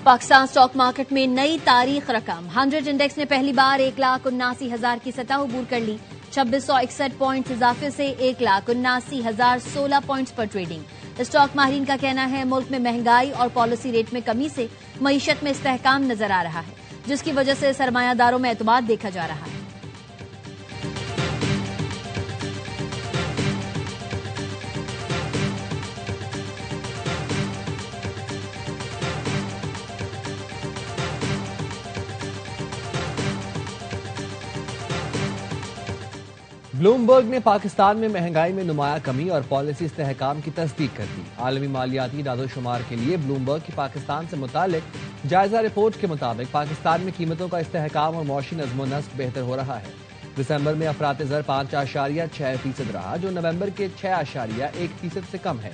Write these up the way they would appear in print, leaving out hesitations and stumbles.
Pakistan stock market میں نئی تاریخ رقم 100 انڈیکس نے پہلی بار 1,79,000 کی سطح عبور کر لی. 2661 پوائنٹس اضافے سے 1,79,016 پوائنٹس پر ٹریڈنگ. اسٹاک ماہرین کا کہنا ہے ملک میں مہنگائی اور پالیسی ریٹ میں کمی سے معیشت میں استحکام نظر آ رہا ہے، جس کی وجہ سے سرمایہ داروں میں اعتماد دیکھا جا رہا ہے. بلومبرگ نے پاکستان میں مہنگائی میں نمایاں کمی اور پالیسی استحکام کی تصدیق کر دی. عالمی مالیاتی اعداد و شمار کے لیے بلومبرگ کی پاکستان سے متعلق جائزہ رپورٹ کے مطابق پاکستان میں قیمتوں کا استحکام اور معاشی نظم و نسق بہتر ہو رہا ہے. دسمبر میں افراط زر 5.6% رہا، جو نومبر کے 6.1% سے کم ہے.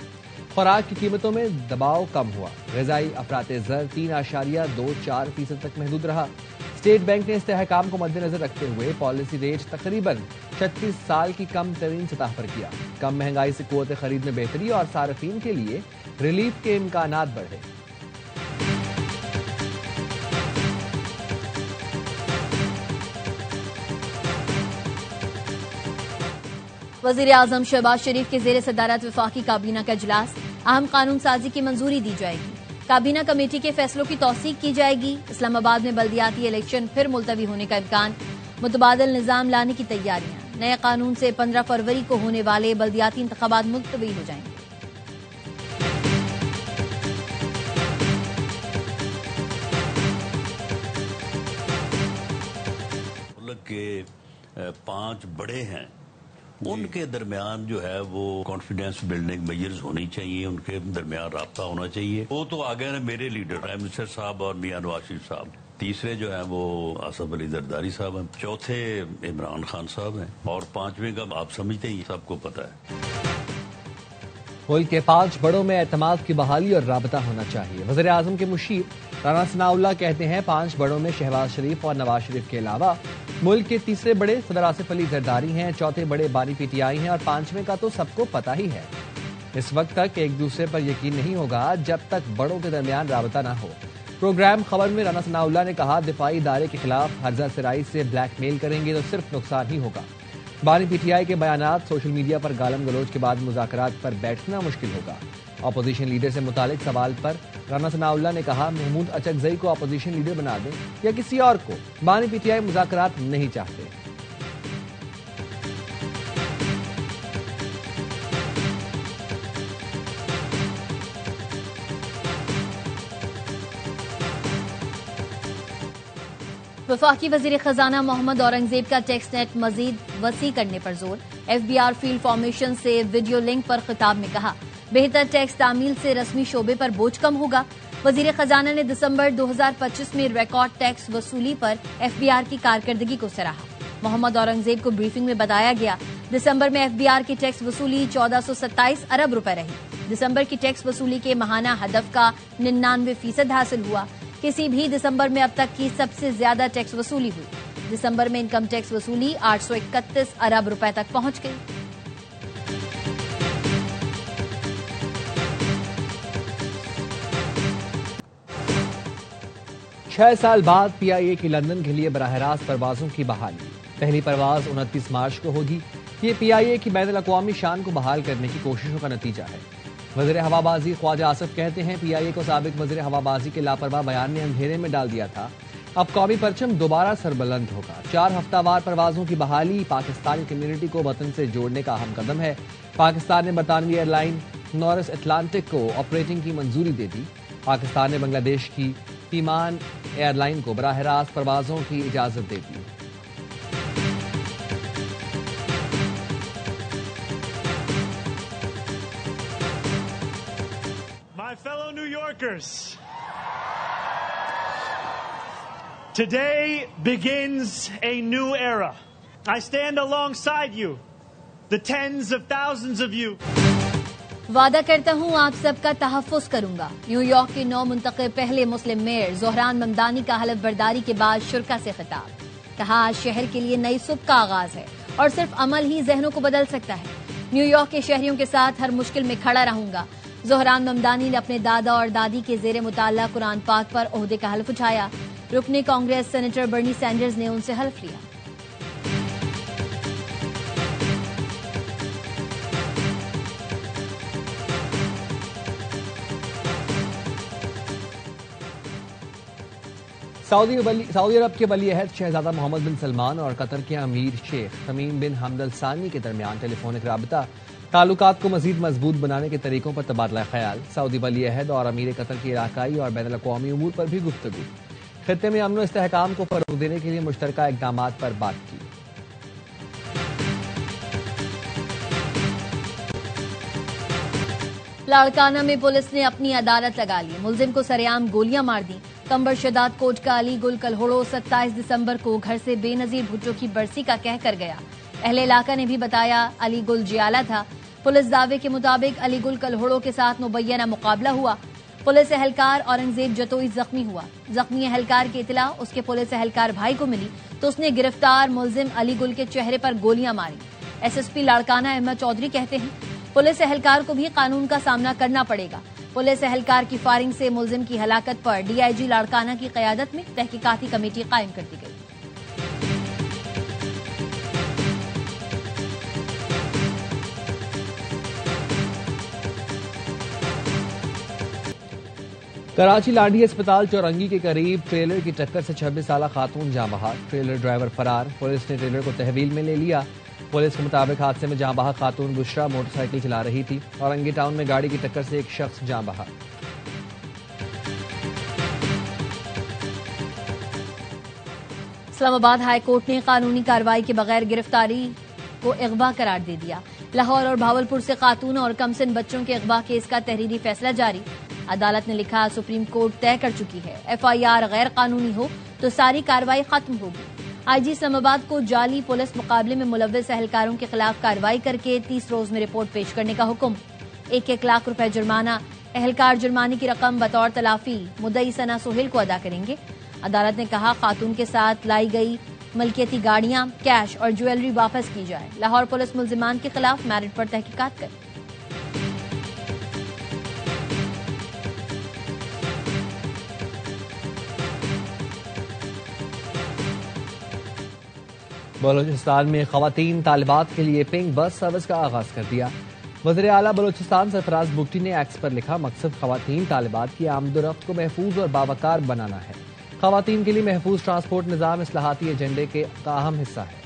خوراک کی قیمتوں میں دباؤ کم ہوا. غذائی افراط زر 3.24% تک محدود رہا. اسٹیٹ بینک نے استحکام کو مد نظر رکھتے ہوئے پالیسی ریٹ تقریباً 36 سال کی کم ترین سطح پر کیا. کم مہنگائی سے قوت خرید میں بہتری اور صارفین کے لیے ریلیف کے امکانات بڑھے. وزیر اعظم شہباز شریف کے زیر صدارت وفاقی کابینہ کا اجلاس. اہم قانون سازی کی منظوری دی جائے گی. کابینہ کمیٹی کے فیصلوں کی توثیق کی جائے گی. اسلام آباد میں بلدیاتی الیکشن پھر ملتوی ہونے کا امکان. متبادل نظام لانے کی تیاریاں. نئے قانون سے 15 فروری کو ہونے والے بلدیاتی انتخابات ملتوی ہو جائیں گے. ملک کے 5 بڑے ہیں، ان کے درمیان جو ہے وہ کانفیڈینس بلڈنگ میئرز ہونی چاہیے، ان کے درمیان رابطہ ہونا چاہیے. وہ تو آگے ہیں میرے لیڈر پرائم منسٹر صاحب اور میاں نواز شریف صاحب. تیسرے جو ہیں وہ آصف علی زرداری صاحب ہیں. چوتھے عمران خان صاحب ہیں. اور 5ویں کا آپ سمجھتے ہیں، سب کو پتہ ہے. ملک کے 5 بڑوں میں اعتماد کی بحالی اور رابطہ ہونا چاہیے. وزیر اعظم کے مشیر رانا ثناء اللہ کہتے ہیں 5 بڑوں میں شہباز شریف اور نواز شریف کے علاوہ ملک کے تیسرے بڑے صدر آصف علی زرداری ہیں، چوتھے بڑے بانی پی ٹی آئی ہیں اور 5ویں کا تو سب کو پتہ ہی ہے. اس وقت تک ایک دوسرے پر یقین نہیں ہوگا جب تک بڑوں کے درمیان رابطہ نہ ہو. پروگرام خبر میں رانا ثناء اللہ نے کہا دفاعی ادارے کے خلاف ہرزہ سرائی سے بلیک میل کریں گے تو صرف نقصان ہی ہوگا. بانی پی ٹی آئی کے بیانات سوشل میڈیا پر گالم گلوچ کے بعد مذاکرات پر بیٹھنا مشکل ہوگا. اپوزیشن لیڈر سے متعلق سوال پر رانا ثناء اللہ نے کہا محمود اچکزئی کو اپوزیشن لیڈر بنا دیں یا کسی اور کو، بانی پی ٹی آئی مذاکرات نہیں چاہتے. وفاقی وزیر خزانہ محمد اورنگزیب کا ٹیکس نیٹ مزید وسیع کرنے پر زور. F B R field formation سے ویڈیو لنک پر خطاب میں کہا بہتر ٹیکس تعمیل سے رسمی شعبے پر بوجھ کم ہوگا. وزیر خزانہ نے دسمبر 2025 میں ریکارڈ ٹیکس وصولی پر ایف بی آر کی کارکردگی کو سراہا. محمد اورنگزیب کو بریفنگ میں بتایا گیا دسمبر میں ایف بی آر کی ٹیکس وصولی 1427 ارب روپے رہی. دسمبر کی ٹیکس وصولی کے ماہانہ ہدف کا 99% حاصل ہوا. کسی بھی دسمبر میں اب تک کی سب سے زیادہ ٹیکس وصولی ہوئی. دسمبر میں انکم ٹیکس وصولی 831 ارب روپے تک پہنچ گئی. چھ سال بعد پی آئی اے کی لندن کے لیے براہ راست پروازوں کی بحالی. پہلی پرواز 29 مارچ کو ہوگی. یہ پی آئی اے کی بین الاقوامی شان کو بحال کرنے کی کوششوں کا نتیجہ ہے. وزیر ہوابازی خواجہ آصف کہتے ہیں پی آئی اے کو سابق وزیر ہوابازی کے لاپرواہ بیان نے اندھیرے میں ڈال دیا تھا. اب قومی پرچم دوبارہ سربلند ہوگا. 4 ہفتہ وار پروازوں کی بحالی پاکستانی کمیونٹی کو وطن سے جوڑنے کا اہم قدم ہے. پاکستان نے برطانوی ایئر لائن نورس اٹلانٹک کو آپریٹنگ کی منظوری دے دی. پاکستان نے بنگلہ دیش کی پیمان ایئر لائن کو براہ راست پروازوں کی اجازت دے دی. My fellow New Yorkers, today begins a new era. I stand alongside you, the tens of thousands of you. وعدہ کرتا ہوں آپ سب کا تحفظ کروں گا. نیو یارک کے نو منتخب پہلے مسلم میئر زہران ممدانی کا حلف برداری کے بعد شرکا سے خطاب. کہا آج شہر کے لیے نئی صبح کا آغاز ہے اور صرف عمل ہی ذہنوں کو بدل سکتا ہے. نیو یارک کے شہریوں کے ساتھ ہر مشکل میں کھڑا رہوں گا. زہران ممدانی نے اپنے دادا اور دادی کے زیر مطالعہ قرآن پاک پر عہدے کا حلف اٹھایا. رکن کانگریس سینیٹر برنی سینڈرز نے ان سے حلف لیا. سعودی عرب کے ولی عہد شہزادہ محمد بن سلمان اور قطر کے امیر شیخ تمیم بن حمد الثانی کے درمیان ٹیلی فونک رابطہ. تعلقات کو مزید مضبوط بنانے کے طریقوں پر تبادلہ خیال. سعودی ولی عہد اور امیر قطر کی علاقائی اور بین الاقوامی امور پر بھی گفتگو. خطے میں امن و استحکام کو فروغ دینے کے لیے مشترکہ اقدامات پر بات کی. لاڑکانہ میں پولیس نے اپنی عدالت لگا لی. ملزم کو سرعام گولیاں مار دیں. کمبر شداد کوٹ کا علی گل کلہوڑو 27 دسمبر کو گھر سے بے نظیر بھٹو کی برسی کا کہہ کر گیا. اہل علاقہ نے بھی بتایا علی گل جیالہ تھا. پولیس دعوے کے مطابق علی گل کلہوڑو کے ساتھ مبینہ مقابلہ ہوا. پولیس اہلکار اورنگزیب جتوئی زخمی ہوا. زخمی اہلکار کی اطلاع اس کے پولیس اہلکار بھائی کو ملی تو اس نے گرفتار ملزم علی گل کے چہرے پر گولیاں ماری. ایس ایس پی لاڑکانہ احمد چودھری کہتے ہیں پولیس اہلکار کو بھی قانون کا سامنا کرنا پڑے گا. پولیس اہلکار کی فائرنگ سے ملزم کی ہلاکت پر ڈی آئی جی لاڑکانہ کی قیادت میں تحقیقاتی کمیٹی قائم کر دی گئی. کراچی لانڈی اسپتال چورنگی کے قریب ٹریلر کی ٹکر سے 26 سالہ خاتون جاں بحق. ٹریلر ڈرائیور فرار. پولیس نے ٹریلر کو تحویل میں لے لیا. پولیس کے مطابق حادثے میں جاں بحق خاتون بشرا موٹر سائیکل چلا رہی تھی. اورنگی ٹاؤن میں گاڑی کی ٹکر سے ایک شخص جاں بحق. اسلام آباد ہائی کورٹ نے قانونی کارروائی کے بغیر گرفتاری کو اغوا قرار دے دیا. لاہور اور بھاولپور سے خاتون اور کمسن بچوں کے اغوا کیس کا تحریری فیصلہ جاری. عدالت نے لکھا سپریم کورٹ طے کر چکی ہے ایف آئی آر غیر قانونی ہو تو ساری کارروائی ختم ہوگی. آئی جی اسلام آباد کو جعلی پولیس مقابلے میں ملوث اہلکاروں کے خلاف کارروائی کر کے 30 روز میں رپورٹ پیش کرنے کا حکم. 1 لاکھ روپے جرمانہ. اہلکار جرمانے کی رقم بطور تلافی مدعی ثنا سہیل کو ادا کریں گے. عدالت نے کہا خاتون کے ساتھ لائی گئی ملکیتی گاڑیاں کیش اور جویلری واپس کی جائے. لاہور پولیس ملزمان کے خلاف میرٹ پر تحقیقات کرے. بلوچستان میں خواتین طالبات کے لیے پنک بس سروس کا آغاز کر دیا. وزیر اعلیٰ بلوچستان سرفراز بگٹی نے ایکس پر لکھا مقصد خواتین طالبات کی آمد و رفت کو محفوظ اور باوقار بنانا ہے. خواتین کے لیے محفوظ ٹرانسپورٹ نظام اصلاحاتی ایجنڈے کے کا اہم حصہ ہے.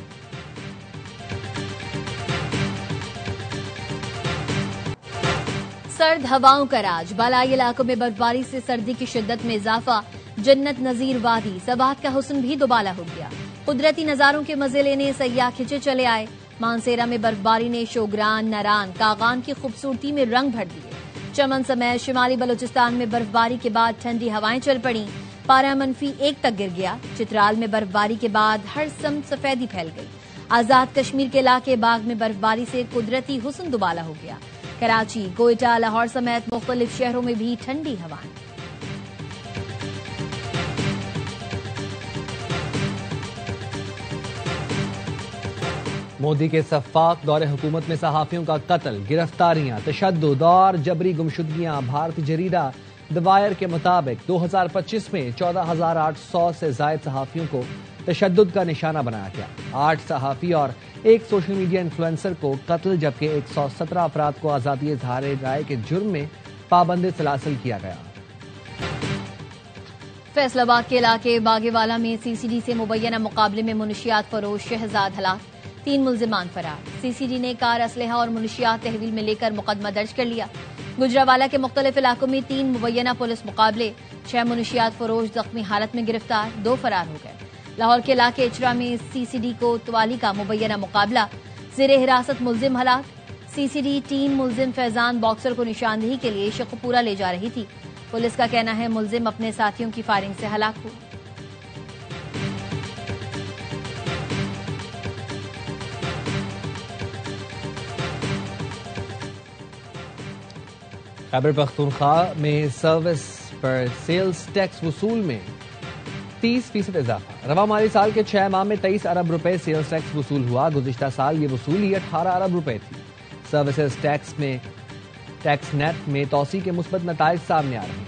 سرد ہواؤں کا راج. بالائی علاقوں میں برفباری سے سردی کی شدت میں اضافہ. جنت نظیر وادی سبات کا حسن بھی دوبالا ہو گیا. قدرتی نظاروں کے مزے لینے سیاح کھچے چلے آئے. مانسیرا میں برفباری نے شوگران ناران کاغان کی خوبصورتی میں رنگ بھر دیے. چمن سمیت شمالی بلوچستان میں برفباری کے بعد ٹھنڈی ہوائیں چل پڑیں. پارہ -1 تک گر گیا. چترال میں برفباری کے بعد ہر سمت سفیدی پھیل گئی. آزاد کشمیر کے علاقے باغ میں برفباری سے قدرتی حسن دوبالا ہو گیا. کراچی کوئٹہ لاہور سمیت مختلف شہروں میں بھی ٹھنڈی ہوائیں. مودی کے سفاق دور حکومت میں صحافیوں کا قتل گرفتاریاں تشدد اور جبری گمشدگیاں. بھارتی جریدہ دی وائر کے مطابق 2025 میں 14,800 سے زائد صحافیوں کو تشدد کا نشانہ بنایا گیا. 8 صحافی اور 1 سوشل میڈیا انفلوئنسر کو قتل جبکہ 117 افراد کو آزادی اظہار رائے کے جرم میں پابند سلاسل کیا گیا. فیصل آباد کے علاقے باگے والا میں سی سی ڈی سے مبینہ مقابلے میں منشیات فروش شہزاد ہلاک. 3 ملزمان فرار. سی سی ڈی نے کار اسلحہ اور منشیات تحویل میں لے کر مقدمہ درج کر لیا. گجراوالا کے مختلف علاقوں میں 3 مبینہ پولیس مقابلے. 6 منشیات فروش زخمی حالت میں گرفتار. 2 فرار ہو گئے. لاہور کے علاقے اچرا میں سی سی ڈی کو توالی کا مبینہ مقابلہ. زیر حراست ملزم ہلاک. سی سی ڈی ٹیم ملزم فیضان باکسر کو نشاندہی کے لیے شیخوپورہ لے جا رہی تھی. پولیس کا کہنا ہے ملزم اپنے ساتھیوں کی فائرنگ سے ہلاک ہوا. خیبر پختونخوا میں سروس پر سیلز ٹیکس وصول میں 30% اضافہ. رواں مالی سال کے 6 ماہ میں 23 ارب روپے سیلز ٹیکس وصول ہوا. گزشتہ سال یہ وصولی 18 ارب روپے تھی. سروسز ٹیکس میں ٹیکس نیٹ میں توسیع کے مثبت نتائج سامنے آ رہے ہیں۔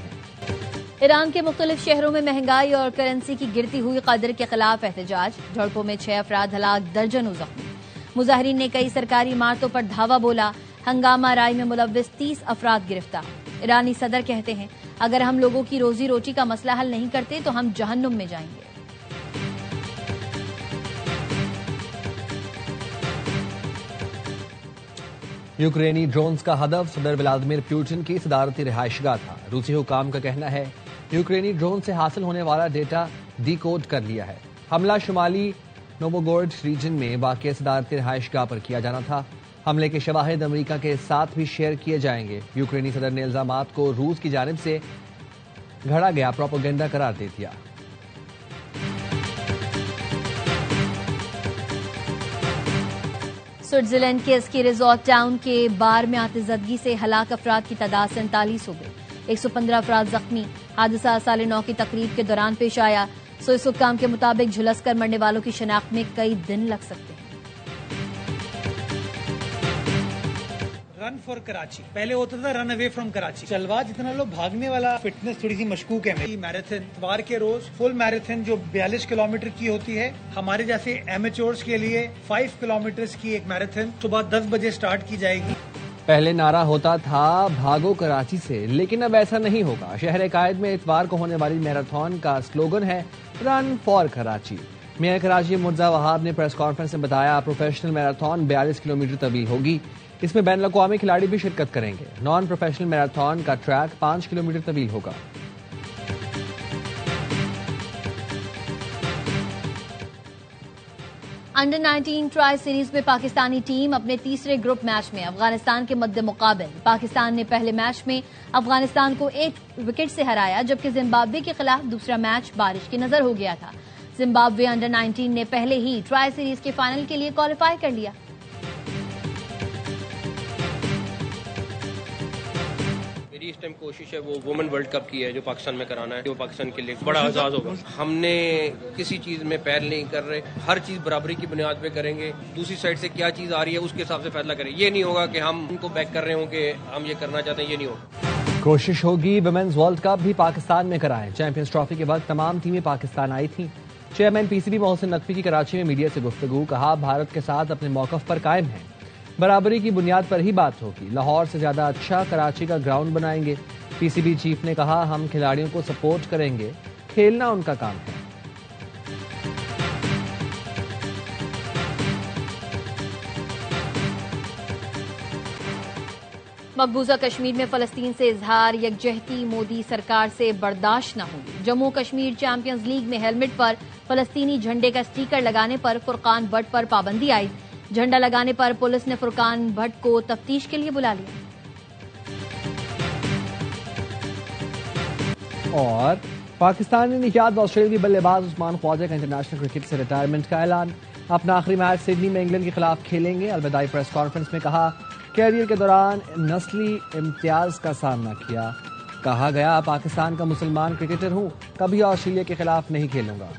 ایران کے مختلف شہروں میں مہنگائی اور کرنسی کی گرتی ہوئی قدر کے خلاف احتجاج، جھڑپوں میں 6 افراد ہلاک، درجنوں زخمی۔ مظاہرین نے کئی سرکاری عمارتوں پر دھاوا بولا، ہنگامہ آرائی میں ملوث 30 افراد گرفتار۔ ایرانی صدر کہتے ہیں اگر ہم لوگوں کی روزی روٹی کا مسئلہ حل نہیں کرتے تو ہم جہنم میں جائیں گے۔ یوکرینی ڈرونز کا ہدف صدر ولادیمیر پوٹن کی صدارتی رہائش گاہ تھا۔ روسی حکام کا کہنا ہے یوکرینی ڈرون سے حاصل ہونے والا ڈیٹا ڈی کوڈ کر لیا ہے۔ حملہ شمالی نووگورڈ ریجن میں واقع صدارتی رہائش گاہ پر کیا جانا تھا۔ حملے کے شواہد امریکہ کے ساتھ بھی شیئر کیے جائیں گے۔ یوکرینی صدر نے الزامات کو روس کی جانب سے گھڑا گیا پروپیگنڈا قرار دے دیا۔ سوئٹزرلینڈ کے اسکی ریزورٹ ٹاؤن کے بار میں آتش زدگی سے ہلاک افراد کی تعداد 47 ہو گئی، 115 افراد زخمی۔ حادثہ سال نو کی تقریب کے دوران پیش آیا۔ سوئس حکام کے مطابق جھلس کر مرنے والوں کی شناخت میں کئی دن لگ سکتے ہیں۔ رن فار کراچی پہلے ہوتا تھا رن اوے فرام کراچی، چلوا جتنا لوگ بھاگنے والا فٹنس تھوڑی سی مشکوک ہے۔ میراتھن اتوار کے روز فل میراتھن جو 42 کلومیٹر کی ہوتی ہے، ہمارے جیسے ایمیچورز کے لیے 5 کلومیٹر کی ایک میراتھن صبح 10 بجے سٹارٹ کی جائے گی۔ پہلے نعرہ ہوتا تھا بھاگو کراچی سے، لیکن اب ایسا نہیں ہوگا۔ شہر قائد میں اتوار کو ہونے والی میراتھن کا سلوگن ہے run for Karachi. Mayor Karachi Mirza Wahab نے پریس کانفرنس میں بتایا پروفیشنل میراتھن 42 کلومیٹر طویل ہوگی۔ اس میں بین الاقوامی کھلاڑی بھی شرکت کریں گے۔ نان پروفیشنل میراتھن کا ٹریک 5 کلومیٹر طویل ہوگا۔ انڈر 19 ٹرائی سیریز میں پاکستانی ٹیم اپنے تیسرے گروپ میچ میں افغانستان کے مد مقابل۔ پاکستان نے پہلے میچ میں افغانستان کو 1 وکٹ سے ہرایا، جبکہ زمبابوے کے خلاف دوسرا میچ بارش کی نظر ہو گیا تھا۔ زمبابوے انڈر 19 نے پہلے ہی ٹرائی سیریز کے فائنل کے لیے کوالیفائی کر لیا۔ میری اس ٹائم کوشش ہے وہ وومن ورلڈ کپ کی ہے جو پاکستان میں کرانا ہے، جو پاکستان کے لیے بڑا اعزاز ہوگا۔ ہم نے کسی چیز میں پیر نہیں کر رہے، ہر چیز برابری کی بنیاد پہ کریں گے۔ دوسری سائڈ سے کیا چیز آ رہی ہے اس کے حساب سے فیصلہ کریں۔ یہ نہیں ہوگا کہ ہم ان کو بیک کر رہے ہوں کہ ہم یہ کرنا چاہتے ہیں، یہ نہیں ہوگا۔ کوشش ہوگی ویمنز ورلڈ کپ بھی پاکستان میں کرائیں۔ چیمپئنز ٹرافی کے وقت تمام ٹیمیں پاکستان آئی تھیں۔ Chairman P C B Mohsin Naqvi کی کراچی میں میڈیا سے گفتگو، کہا بھارت کے ساتھ اپنے موقف پر قائم ہیں، برابری کی بنیاد پر ہی بات ہوگی۔ لاہور سے زیادہ اچھا کراچی کا گراؤنڈ بنائیں گے۔ پی سی بی چیف نے کہا ہم کھلاڑیوں کو سپورٹ کریں گے، کھیلنا ان کا کام ہے۔ مقبوضہ کشمیر میں فلسطین سے اظہار یکجہتی مودی سرکار سے برداشت نہ ہوگی۔ جموں کشمیر چیمپئنز لیگ میں ہیلمٹ پر فلسطینی جھنڈے کا سٹیکر لگانے پر فرقان بٹ پر پابندی آئی۔ جھنڈا لگانے پر پولیس نے فرقان بٹ کو تفتیش کے لیے بلا لیا۔ اور پاکستانی نژاد آسٹریلوی بلے باز عثمان خواجہ کا انٹرنیشنل کرکٹ سے ریٹائرمنٹ کا اعلان۔ اپنا آخری میچ سڈنی میں انگلینڈ کے خلاف کھیلیں گے۔ الوداعی پریس کانفرنس میں کہا کیریئر کے دوران نسلی امتیاز کا سامنا کیا، کہا گیا پاکستان کا مسلمان کرکٹر ہوں، کبھی آسٹریلیا کے خلاف نہیں کھیلوں گا۔